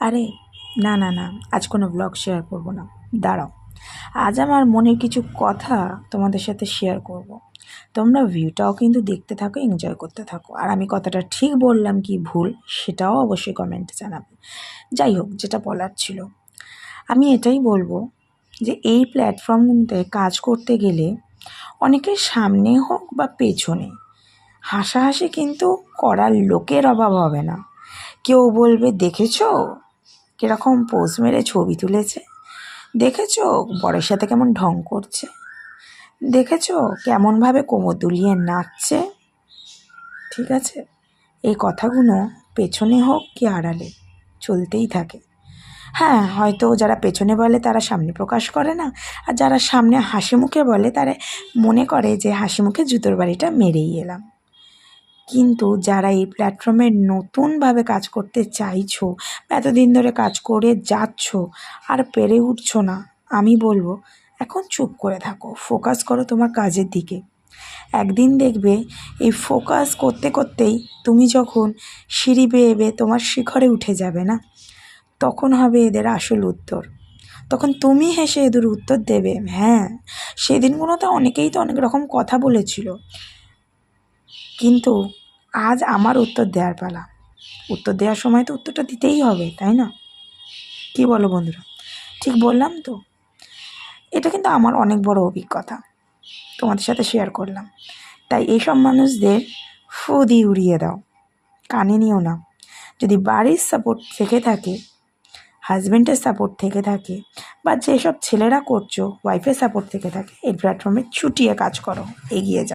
আরে না না না, আজ কোনো ব্লগ শেয়ার করব না। দাঁড়াও, আজ আমার মনের কিছু কথা তোমাদের সাথে শেয়ার করব। তোমরা ভিউটাও কিন্তু দেখতে থাকো, এনজয় করতে থাকো, আর আমি কথাটা ঠিক বললাম কি ভুল সেটাও অবশ্যই কমেন্টে জানাবে। যাই হোক, যেটা বলার ছিল, আমি এটাই বলবো যে এই প্ল্যাটফর্মগুলোতে কাজ করতে গেলে অনেকের সামনে হোক বা পেছনে হাসাহাসি কিন্তু করার লোকের অভাব হবে না। কেউ বলবে, দেখেছো কীরকম পোজ মেরে ছবি তুলেছে, দেখেছো বরের সাথে কেমন ঢং করছে, দেখেছো কেমনভাবে কোমর দুলিয়ে নাচছে। ঠিক আছে, এই কথাগুলো পেছনে হোক কি আড়ালে চলতেই থাকে। হ্যাঁ, হয়তো যারা পেছনে বলে তারা সামনে প্রকাশ করে না, আর যারা সামনে হাসি মুখে বলে তারা মনে করে যে হাসি মুখে জুতোর বাড়িটা মেরেই এলাম। কিন্তু যারা এই প্ল্যাটফর্মে নতুনভাবে কাজ করতে চাইছো, এতদিন ধরে কাজ করে যাচ্ছ আর পেরে উঠছো না, আমি বলবো এখন চুপ করে থাকো, ফোকাস করো তোমার কাজের দিকে। একদিন দেখবে এই ফোকাস করতে করতেই তুমি যখন সিঁড়ি বেয়ে বেয়ে তোমার শিখরে উঠে যাবে না, তখন হবে এদের আসল উত্তর। তখন তুমি হেসে এদের উত্তর দেবে, হ্যাঁ সেদিনগুলোতে অনেকেই তো অনেক রকম কথা বলেছিল, কিন্তু আজ আমার উত্তর দেওয়ার পালা। উত্তর দেওয়ার সময় তো উত্তরটা দিতেই হবে, তাই না? কি বলো বন্ধুরা, ঠিক বললাম তো? এটা কিন্তু আমার অনেক বড় অভিজ্ঞতা, তোমাদের সাথে শেয়ার করলাম। তাই এইসব মানুষদের ফু দিয়ে উড়িয়ে দাও, কানে নিও না। যদি বাড়ির সাপোর্ট থেকে থাকে, হাজব্যান্ডের সাপোর্ট থেকে থাকে, বা যেসব ছেলেরা করছো ওয়াইফের সাপোর্ট থেকে থাকে, এই প্ল্যাটফর্মে চুটিয়ে কাজ করো, এগিয়ে যাও।